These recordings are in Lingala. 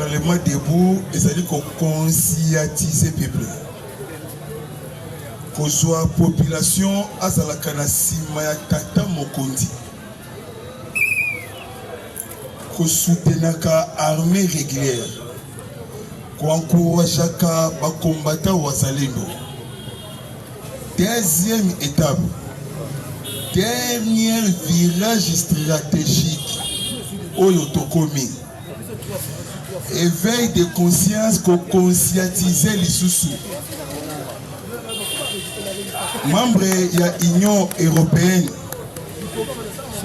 Parlement debout, c'est-à-dire qu'on conscientise le peuple. Qu'on soit population, à la Kanasima ya Tata Mokondi. Qu'on soutenir l'armée régulière. Qu'on encourage les combattants Wazalendo. Deuxième étape, dernier virage stratégique au Yotokomi. Éveil de conscience qu'on conscientise les sous-sous. Membre de l'Union européenne,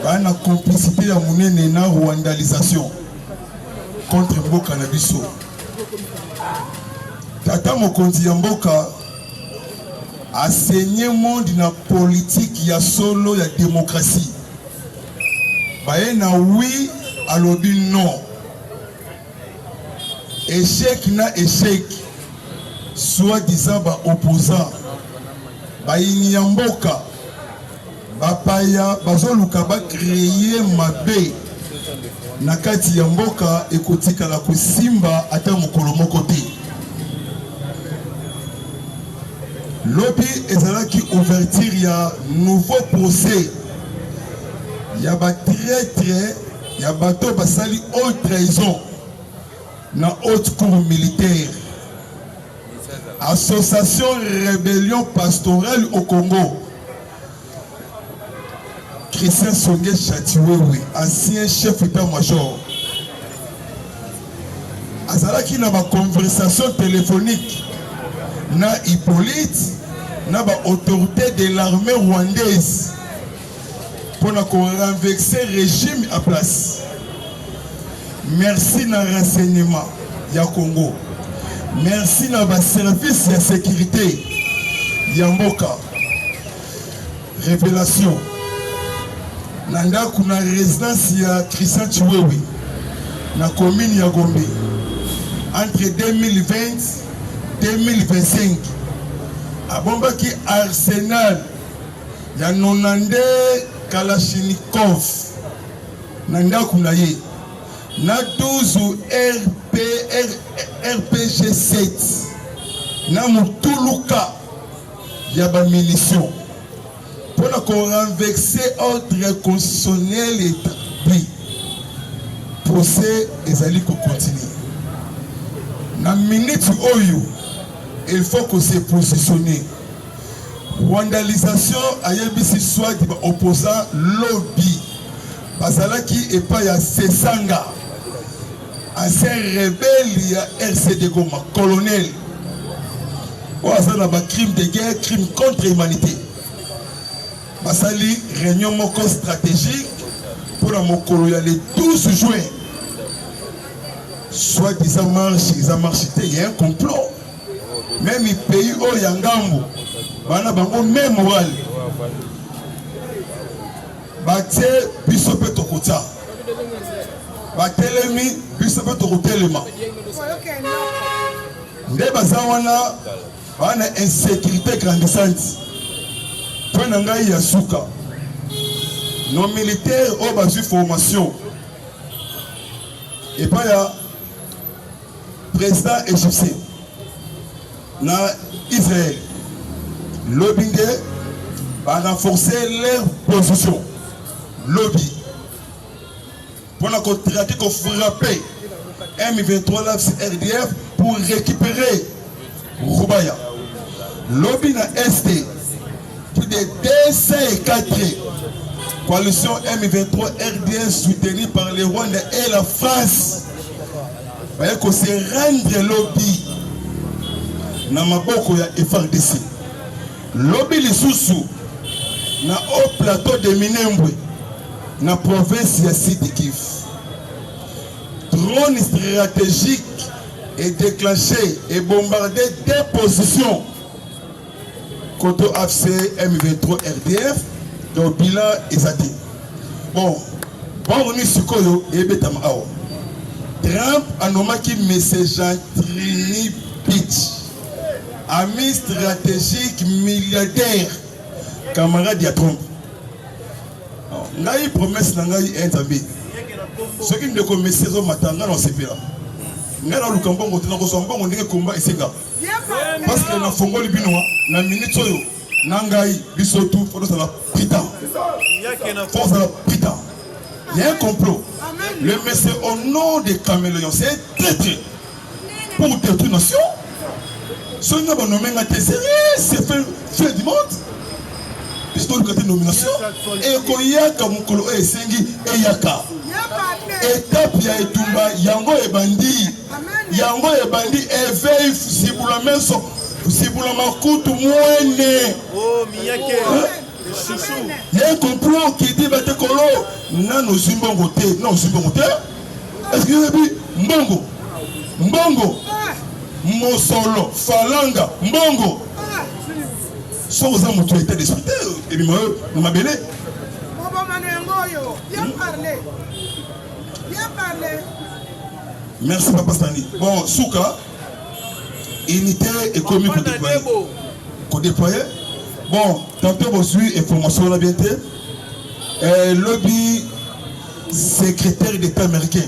on a complicité de la rwandalisation contre Mboka Nabiso. Tata Mokonzi Mboka a saigné le monde dans la politique, ya solo, ya démocratie. Baena oui, alobi non. Échec na échec, soi-disant opposant. Baini Mboka, bapaya, bazoluka ba créer mabe. Nakati ya Mboka ekotika la kusimba ata mokolo moko te. Lobby ezalaki ouverture ya nouveau procès. Ya ba traître, ya bato basali haute trahison na haute cour militaire. Association Rébellion Pastorale au Congo. Christian Songe Chatiwewe, ancien chef d'état-major. Azalaki na ba conversation téléphonique na Hippolyte, na ba autorité de l'armée rwandaise pour renverser le régime à place. Merci na renseignement ya Congo. Merci na ba service de sécurité ya Mboka. Révélation. Nanda kuna résidence ya Christian Chiwewe na commune ya Gombe. Entre 2020 et 2025. Abombaki arsenal ya nonande Kalashnikov. Nanda kuna ye. Na 12 RPG 7 na mutuluka ya ba munitions pour renverser ordre constitutionnel établi. Procès ezali ko continuer. Na minute oyo il faut que se positionner. Vandalisation ayebisi soit di opposant lobby bazalaki epa ya Sesanga, ancien rebelle ya RCD Goma, colonel. Oazana ba crime de guerre, crime contre l'humanité. Basali réunion moko stratégique pour la mokolo ya le 12 juin. Soit disant marche, ils ont marché, il y a un complot. Même les pays où il y a un gambo, bana bango même moral. Baté bisope tokota. Batelemi bisope tokotelema. Nde bazawana bana insécurité grandissante. Pour ngai ya suka. Nos militaires ont basu formation. Et pas ya président égyptien na Israël. Lobbying va renforcer leur position. Lobby. Pour la contrainte qu'on frapper M23 RDF pour récupérer Roubaya. Lobby na ST. Plus de 204 coalition M23 RDF soutenue par le Rwanda et la France. Voyez qu'on se rendre lobby na maboko ya FARDC. Lobby lisusu na haut plateau de Minembwe na province ya Sud Kivu. Drone stratégique est déclenché et bombardé des positions contre AFC M23 RDF donc bilan ezati. Bon remi sikoyo ebetama awa. Trump anomaki message Trini Pitch, ami stratégique milliardaire, camarade ya Trump. Ngai promesse na ngai entambi. Ce qui ne connaissait pas matanga non c'est pire. ngala lukambongo tena ko so mbongo ndenge komba isenga parce que na fongoli binoa na minute oyo nangai bisotu faut ça la pita faut ça la pita il y a un complot le monsieur au nom des caméléons c'est traître pour détruire nation ce n'est pas nommé ngate c'est fait du monde puisque le côté nomination et koyaka mukolo esengi eyaka étape ya etumba yango ebandi éveille sibula meso sibula makutu mwene oh miyake chouchou il y a un complot qui dit bate kolo nano zimbongo te non zimbongo te est-ce que vous avez mbongo mosolo falanga mbongo so vous avez montré l'état d'esprit et bien moi mabele merci papa Stanley. Bon souka unité économique déployer bon tantôt vous suivez information la bien lobby secrétaire d'État américain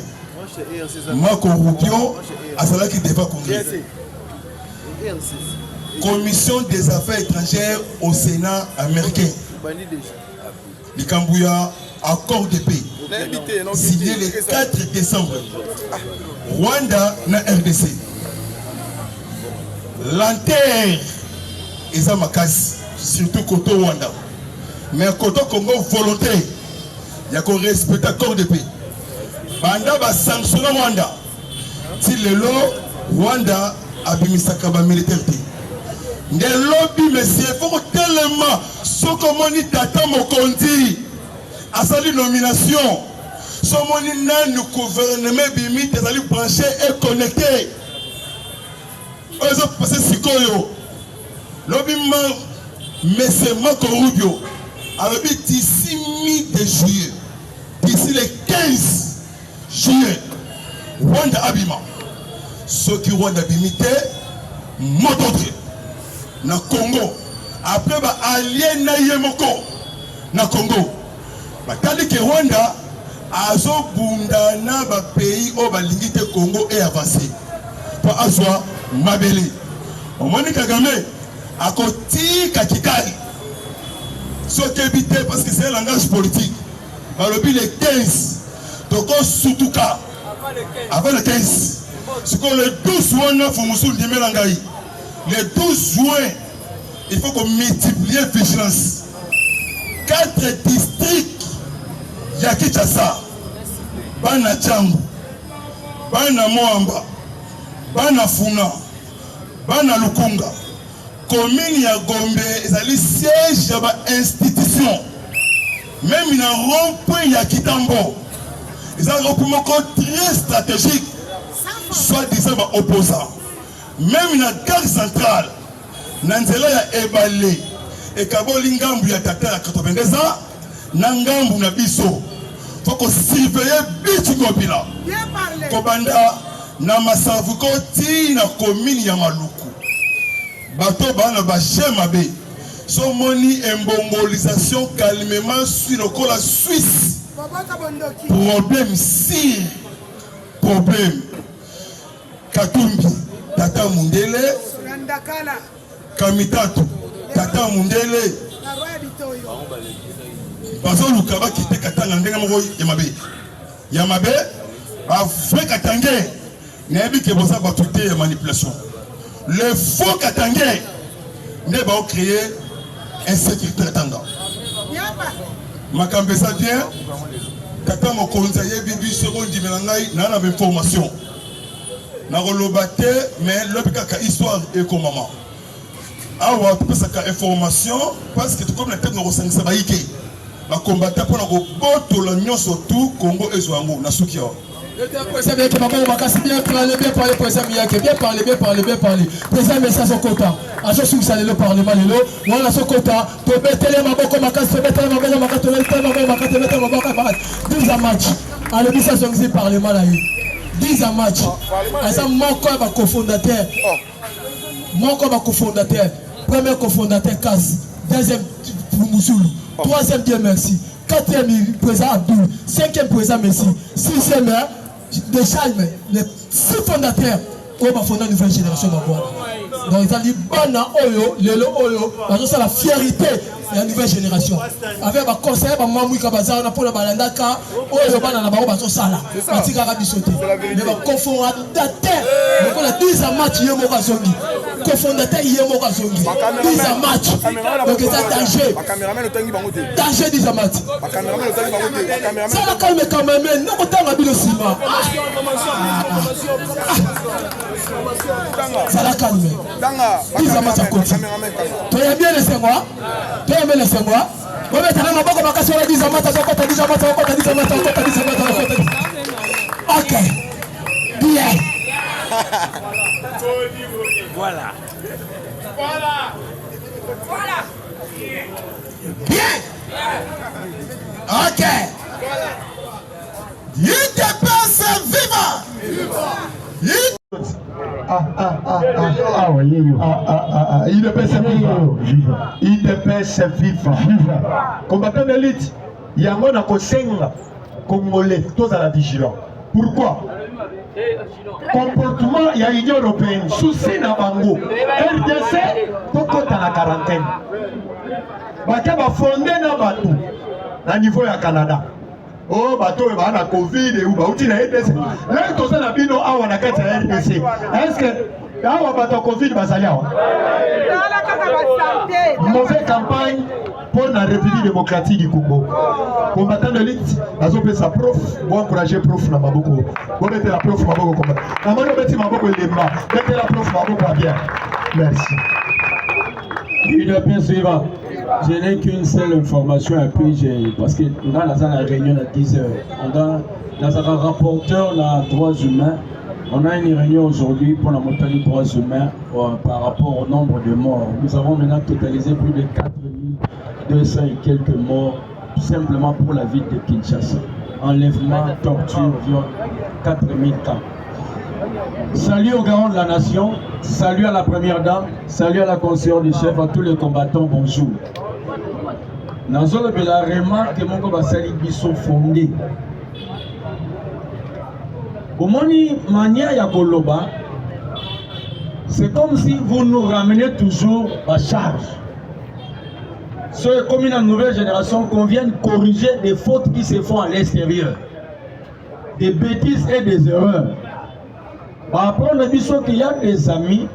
Marco Rubio à cela qui débat congrès commission des affaires étrangères au Sénat américain Likambouya accord de paix signé le 4 décembre Rwanda na RDC l'enterre eza makasi surtout côté Rwanda mais côté Congo volontaire il y a qu'on respecte accord de paix banda ba sanctionner Rwanda si le lot Rwanda abimisaka ba militaire nde lobby monsieur faut tellement sokomoni tata mokonzi asali nomination somoni nani gouvernement bimi tezali branché et connecté ozo passer sikoyo lobby monsieur Marco Rubio avec d'ici mi-de juillet d'ici le 15 juillet Rwanda abima ce qui Rwanda bimité motodre na Congo après ba alien na yemoko na Congo batali ke Rwanda azo bunda na ba pays o balingi te Congo et avancer pour azwa mabele omoni Kagame akoti kakikali so kebité parce que c'est un langage politique balobi le 15 toko sutuka avant le 15 c'est que le 12 juin faut musul dimelangai le 12 juin il faut qu'on multiplie vigilance 4 districts ya Kinshasa bana Changu bana Moamba bana Funa bana Lukunga commune ya Gombe ezali siège ya ba institution même na rond-point ya Kitambo ezali rond-point très stratégique soit disant ba opposant même na gare centrale na nzela ya ebale ekaboli ngambu ya tata ya 82 ans na ngambu na biso faut qu'on surveiller bitu ngobila kobanda na masavuko ti na commune ya Maluku bato bana ba chemabe so moni embongolisation calmement sur le col la Suisse problème si problème Katumbi tata Mundele Kamitatu tata Mundele bazo lukaba kite katanga ndenga moko yamabe afre katange nebi ke bosa batute ya manipulation le faux katange ne ba créer insécurité tanga makambe ça bien tata mokonza yebi biso ko ndimela ngai na na information na rolobate mais l'obika histoire et comme maman awa tupesaka information parce que comme la tête no resangisa baike ba combattre pour na ko botola nyonso tout Congo ezwango na suki awa président bien que maman makasi bien parler président Miyake bien parler président message au quota à ce succès le parlement lelo wala so quota to betele maboko makasi to betele maboko makasi to betele maboko makasi 10 à match à le bisa songi parlement là 10 à match ça moko ba cofondateur premier cofondateur Kazi deuxième Musulu troisième Dieu merci quatrième président Abdul cinquième président Messi sixième de Chalme le six fondateurs oyo bafondé nouvelle génération babwana donc ezali bana oyo lelo oyo bazosala fierté ya nouvelle génération avec baconseiller bamamwika baza wana mpona balandaka oyo bana na bango bazosala batikaka biso te mais bacofondateur lokola 10 match ye moko azongi cofondateur ye moko azongi 10 match donc eza danger 10 match sala calme quand même nokotanga bino nsima sala calme 10 match akoti toyambi elesengwa laissez-moi. On va mettre la main comme un sur la 10 match, ok. Bien. Voilà. Bien. Ok. UDPS viva. IDPS viva. Combattant d'élite, il y a un kosenga congolais, tous à la vigilance. Pourquoi? Comportement, il y a l'Union européenne, souci na bango. RDC, toko dans la quarantaine. Baka ba fondé na batou, na niveau ya Canada. Oh, bateau est na Covid ou bauti na RDC. Là, tout ça na bino awa na kati ya RDC. Est-ce que awa bateau Covid bazali awa? Mauvaise campagne pour la République démocratique du Congo. Combattant de l'élite, azopé sa prof, bon encourager prof na maboko. Bon mettre la prof maboko combat. Na mano metti maboko lemba. Mettez la prof maboko bien. Merci. UDPS suivant. Je n'ai qu'une seule information à puis parce que nous avons la réunion à 10h. On a un rapporteur dans droits humains. On a une réunion aujourd'hui pour la montée des droits humains par rapport au nombre de morts. Nous avons maintenant totalisé plus de 4200 et quelques morts simplement pour la ville de Kinshasa. Enlèvement, torture, viol, 4000 cas. Salut au garant de la nation, salut à la première dame, salut à la conseillère du chef, à tous les combattants, bonjour. Dans la remarque que mon basali biso fondé. Au moni mania ya koloba, c'est comme si vous nous ramenez toujours à charge. C'est comme une nouvelle génération qu'on vienne corriger des fautes qui se font à l'extérieur, des bêtises et des erreurs. Après, on a dit qu'il y a des amis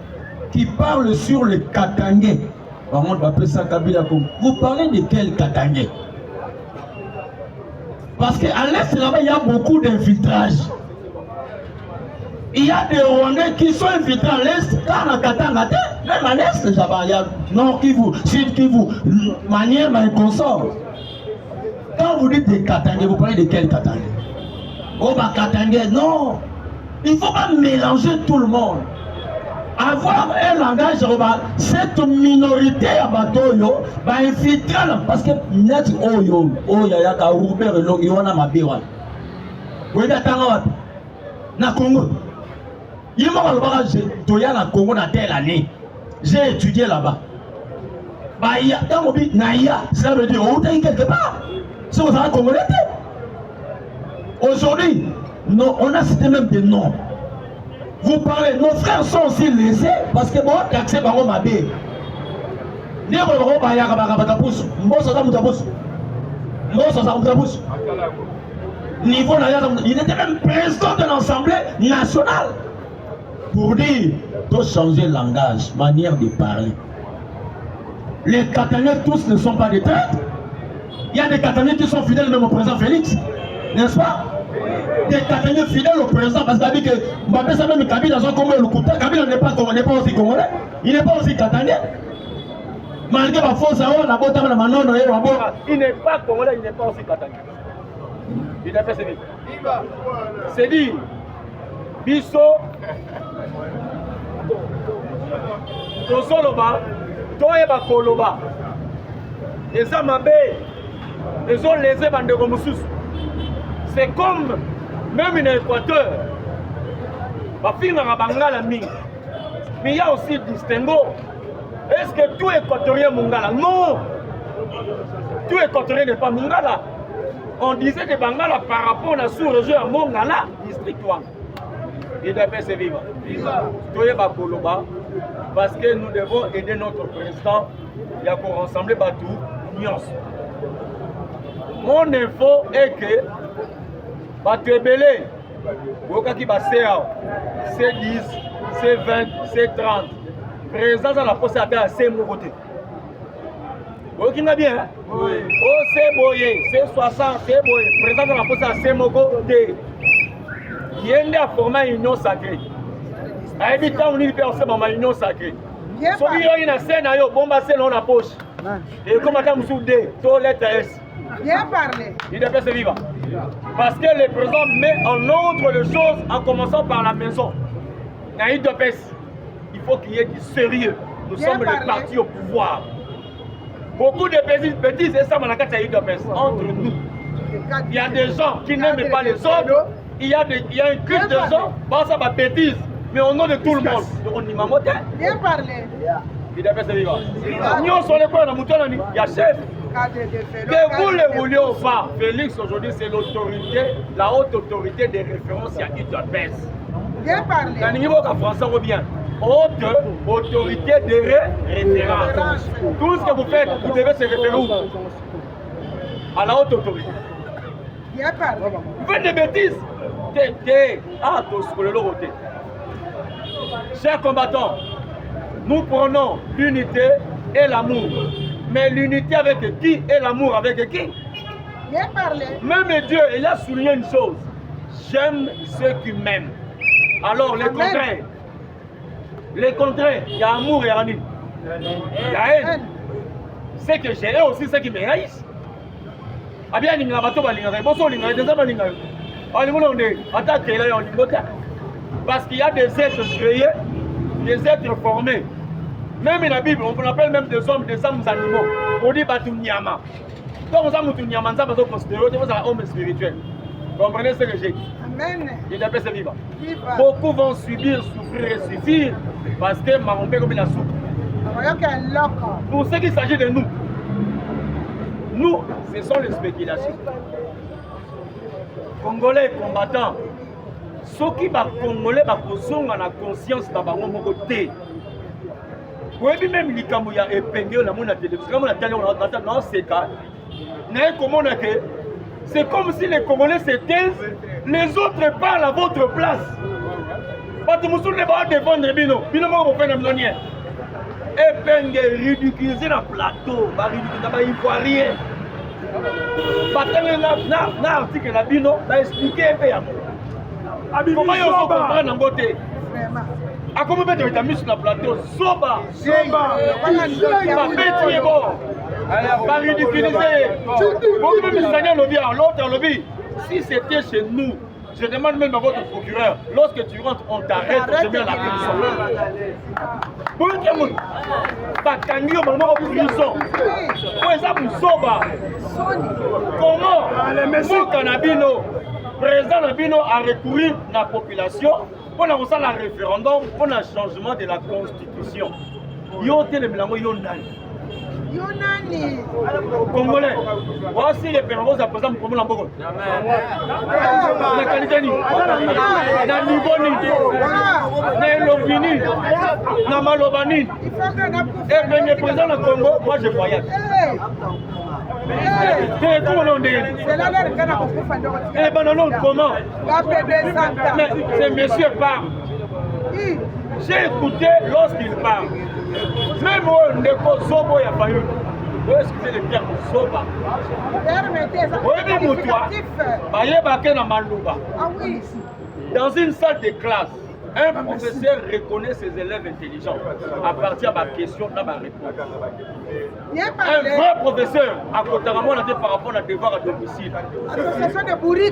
qui parlent sur le Katangé. On va appeler ça Kabila. Vous parlez de quel Katangé? Parce qu'à l'Est, là-bas, il y a beaucoup d'infiltrage. Il y a des Rwandais qui sont infiltrés à l'Est, car la Katanga, même à l'Est, il y a Nord Kivu, Sud Kivu, manière, mais consort. Quand vous dites des Katangé, vous parlez de quel Katangé? Oh, bah Katangé, non! Il ne faut pas mélanger tout le monde. Avoir un langage, cette minorité à Batoyo va infiltrer parce que net oyo ya ka Robert Longi wana mabiwa. Oui datanga na Congo. Il m'a dit toya na Congo na telle année. J'ai étudié là-bas. Bah il y a dans le naïa, ça veut dire où t'es quelque part. C'est au Congolais. Aujourd'hui, non, on a cité même des noms. Vous parlez, nos frères sont aussi lésés parce que bon, accès par ma bé. Il était même président de l'Assemblée nationale pour dire de changer le langage, manière de parler. Les Katangais tous ne sont pas des traîtres. Il y a des Katangais qui sont fidèles même au président Félix, n'est-ce pas? Des Katangais fidèles au président parce qu'il a dit que Mbappé ça même Kabila dans Congo le Kouta, Kabila n'est pas aussi congolais, il n'est pas aussi Katangais. Malgré la force à la botte à la manon, il n'est pas congolais, il n'est pas aussi Katangais. Il n'a pas sévi. C'est dit, Bisso, Tosoloba, Toeba Koloba, les Amabé, les ont lésés Bandegomusus. C'est comme même une Équateur. Mais il y a aussi distinguo. Est-ce que tout Équatorien est Mongala? Non! Tout Équatorien n'est pas Mongala. On disait que Bangala par rapport à la sous-région à Mongala, district 1. UDPS viva. Toye Bakoloba, parce que nous devons aider notre président et à rassembler Batou, Nyons. Mon info est que Batou Ebele, Bokaki Basea, C10, C20, C30, présence à la poste à C côté. Vous n'a bien, hein? Oui. Oh, c'est boyé, c'est 60, c'est boyé. Présent dans la poste à C-Mogo-D. Il y a un format union sacrée. À habitant, on y fait aussi ma union sacrée. Si il y a une scène, il y a un bombe à scène dans la poche. Et comme madame Soudé, toilette S. Bien parlé. Il doit se vivre. Parce que le président met en ordre les choses en commençant par la maison. Il faut qu'il y ait du sérieux. Nous sommes le parti au pouvoir. Beaucoup de bêtises et ça, entre nous. Il y a des gens qui n'aiment pas les autres. Il y a un culte de gens, ça va bêtise. Mais au nom de tout le monde, on y m'a moté. Bien parlé. Il doit se vivre. Nous sommes les points de mouton, il y a chef. Que vous le vouliez ou pas, Félix aujourd'hui c'est l'autorité, la haute autorité des références à UDPS. Bien parlé. Dans le niveau français revient. Haute autorité de référence. Tout ce que vous faites, vous devez se référer où? À la haute autorité. Bien parlé. Vous faites des bêtises. Chers combattants, nous prenons l'unité et l'amour. Mais l'unité avec qui et l'amour avec qui? Bien parlé. Même Dieu, il a souligné une chose. J'aime ceux qui m'aiment. Alors les contraires. Les contraires, il y a amour et haine. Il y a haine. C'est que j'ai aussi ceux qui me haïssent. Ah bien, il y a des gens parce qu'il y a des êtres créés, des êtres formés. Même dans la Bible, on appelle même des hommes animaux. On dit Batunyama. Donc on dit Batunyama, on va considérer un homme spirituel. Vous comprenez ce que j'ai dit? Amen. Il est se vivre. Beaucoup vont subir, souffrir et suffire parce que Marombe comme il a souffert. Pour ce qui s'agit de nous, ce sont les spéculations. Congolais combattants, ceux qui sont Congolais ont la conscience de leur côté. Oui, même les Cambouya et Pengue, la télévision, c'est comme si les Congolais se taisent, les autres parlent à votre place. Parce que vous ne pouvez pas défendre Bino. Bino, vous faites un million. Et Pengue ridiculiser le plateau, ridiculiser les Ivoiriens. Dans l'article de Bino, il a expliqué un peu. Comment il faut comprendre en beauté? À comment mettre les amis sur le plateau? Soba! Pas ridiculiser. L'autre lobby. Si c'était chez nous, je demande même à votre procureur, lorsque tu rentres, on t'arrête, on te met à la prison. Comment Mokanabino, président Nabino a recouru à la population pour un référendum pour un changement de la constitution. Yonani. Congolais, voici les pérennes à présent pour la Bogo. La qualité ni, la niveau ni, la lobini, la malobani. Et bien le président du Congo, moi je voyage. C'est tout le monde. Eh ben non, comment? Mais ce monsieur parle. J'ai écouté lorsqu'il parle. Même on ne peut Zobo y a pas eu. Excusez le terme Zoba. Dans une salle de classe, un professeur reconnaît ses élèves intelligents à partir de ma question dans ma réponse. Un vrai professeur, à côté de moi, on a par rapport à devoir à domicile.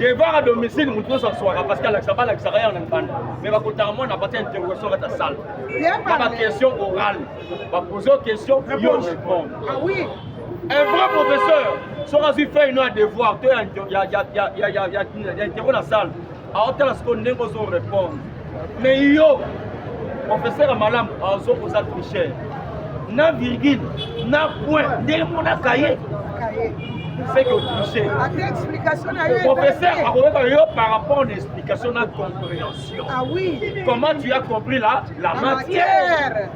Devoir à domicile, nous ne s'assoira parce qu'à l'examen, l'examen, on a pas. Mais à côté de moi, on a pas d'interrogation dans la salle. Dans ma question orale, on va poser une question, il y a une réponse. Un vrai professeur, si on a fait un devoir, il y a dans la salle. Alors, on a répondre. Mais yo, professeur Amalam, on a triché. na virgule, na point, dès mon cahier, c'est que touché. Professeur, par rapport à l'explication de la compréhension. Ah oui. Comment tu as compris la matière?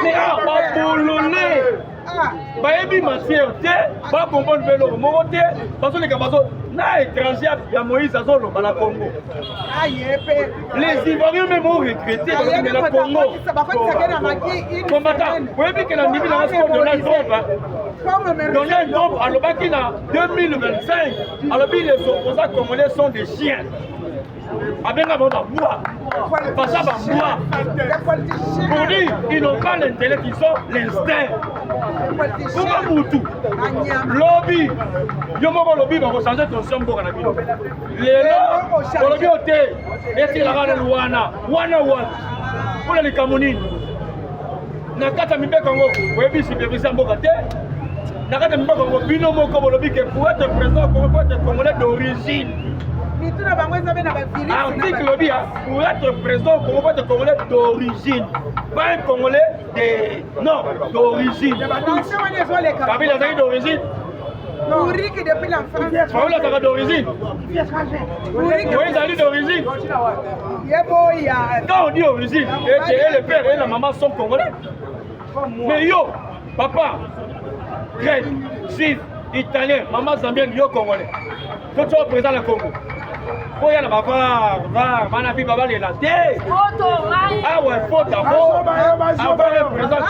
Mais on boulonné. Bayebi matière, pas comprendre vélo, monter, parce que les camarades, na étranger, il y a Moïse à Zolo, dans la Congo. Les Ivoiriens même ont regretté dans la Congo. Combattant, vous voyez que la Libye n'a pas Donald Trump. Donald Trump, à l'Obakina 2025, alors les opposants congolais sont des chiens. Avec un bon bois, pas ça va bois. Pour dire, ils n'ont pas l'intellect, ils ont l'instinct. Pourquoi Moutou? Lobby, Yomo lobby va changer ton son pour la vie. Les lois, lobby au thé, et c'est la reine Wana, pour les Camerounais. Nakata Mibé Congo, Webi supervisé en Bogate. Nakata Mibé Congo, Binomo Congo lobby qui pour être présent, pour être congolais d'origine. Article lobby pour être président au Congo de Congolais d'origine. Pas un Congolais d'origine. Kabila est d'origine. Depuis l'enfance. Faoula est d'origine. Moïse Ali d'origine. Quand on dit origine, et le père et la maman sont congolais. Mais yo, papa, grec, juif, italien, maman zambienne, yo congolais. Toi tu es président du Congo. Il y a un fille baba les latés. Ah ouais, faut d'abord avoir un président.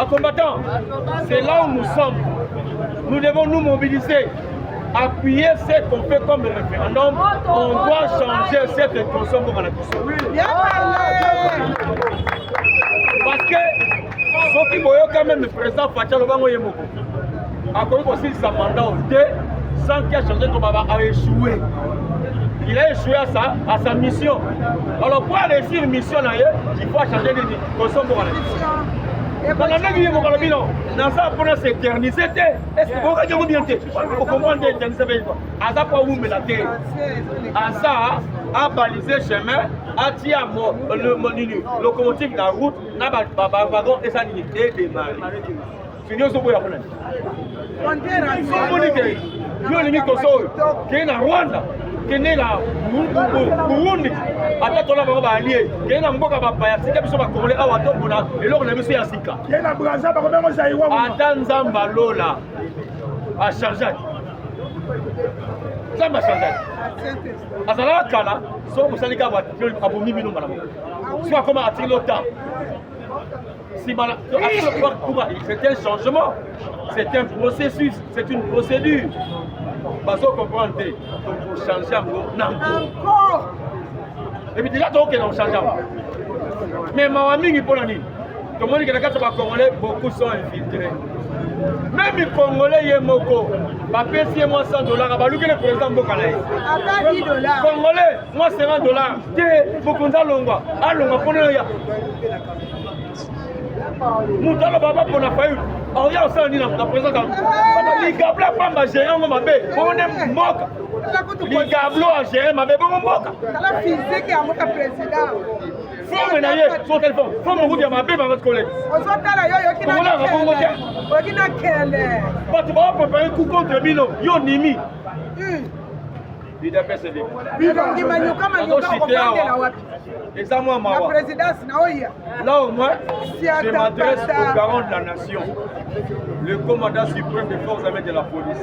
Combattant, c'est là où nous sommes. Nous devons nous mobiliser, appuyer ce qu'on fait comme référendum. On doit changer cette intention pour la question. Parce que ceux qui voient quand même le président Fatia Lobango Yemoko a connu aussi sa mandat au thé. Sans qu'il a changé, a échoué. Il a échoué à sa mission. Alors pour réussir une mission, il faut changer de consommer pour la mission. Pendant que nous avons ça pour s'éterniser, est-ce que vous avez bien été? Vous comprenez l'éterniser? Asa pour vous me la terre. Asa a balisé le chemin, a tiré le locomotive de la route, n'a pas de wagon et ça n'y est démarré. Fini au sommet japonais. Yo lingi koso ke na Rwanda ke na Burundi ata tola bango ba allié ke na mboka ba paya sika biso ba Congolais awa to bona eloko na biso ya sika ke na Brazza ba ko mengo sa iwa ata nzamba lola a charger nzamba charger azala kala so ko salika ba abomi bino mala soit comment attirer le temps. C'est un changement, c'est un processus, c'est une procédure. Parce qu'on comprend, il faut changer encore. Et puis déjà, on change. Mais ma famille, il faut l'année. Tout le monde qui est dans Congolais, beaucoup sont infiltrés. Même les Congolais, il y a beaucoup. Papier, si moi $100, le président Bokalaï. Congolais, moi $50. Beaucoup d'allongwa. Allongwa, prenez-le. Moutalo baba pour la faillite. On y a aussi la présidente. Les gablos pas gérer ma bé. On est moque. Les gablos à gérer ma bé. On moque. La physique est à mon président. Faut menayer sur téléphone. Faut me dire ma bé dans votre collègue. On s'en t'a là yo qui n'a qu'elle. Pas tu vas préparer un coup contre Bino. Yo nimi. Il a persévéré. La présidence, là au moins, je m'adresse au garant de la nation, le commandant suprême des forces armées de la police.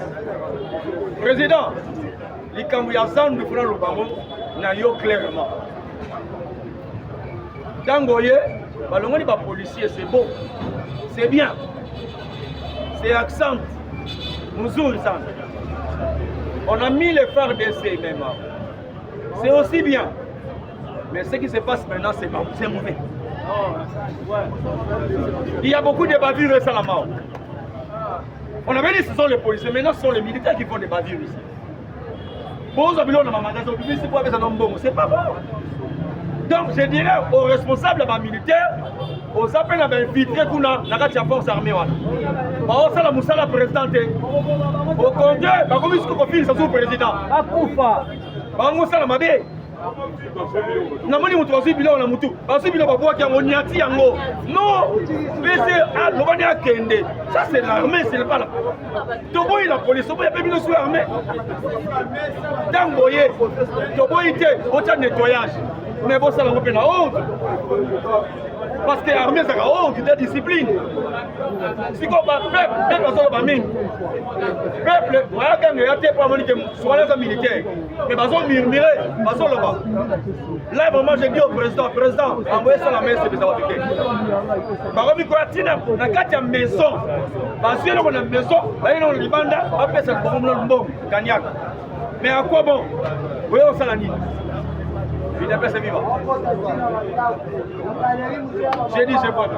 Président, les Kambouyazans de Fran Lobango n'a eu clairement. Dangoye, les policiers, c'est beau, c'est bien, c'est accent, on a mis les phares d'essai même. C'est aussi bien. Mais ce qui se passe maintenant, c'est mauvais. Il y a beaucoup de bavures récemment. On avait dit que ce sont les policiers, maintenant ce sont les militaires qui font des bavures ici. C'est pas bon. Donc je dirais aux responsables militaires, aux appels à infiltrer qu'on a la force armée. Ça la moussa présidente. Au contraire, comme il se confie, c'est le président. Moussa la mabé. namoni moto azwi biloko na mutu azwi biloko babwaki yango niati yango non pese lobani akende ça c'est l'armée c'est pas la toboyi la police toboyi ape bino sous armée ntango boye toboyi te otya nettoyage mais bosala yango mpe na honte parce que l'armée ezaka honte de discipline sikoyo bapeuple bazoloba mingi peuple ayakanga ya te po amoni ke soana eza militaire mais bazomurmure bazoloba là vraiment je dis au président envoye ça la main sepesa bato te bakomikoya ntina na kati ya maison bazwi eloko na maison baye nango na libanda bapesa libokomona lumbongo kaniaka mais à quoi bon oye osala nini UDPS est vivant. J'ai dit, c'est quoi?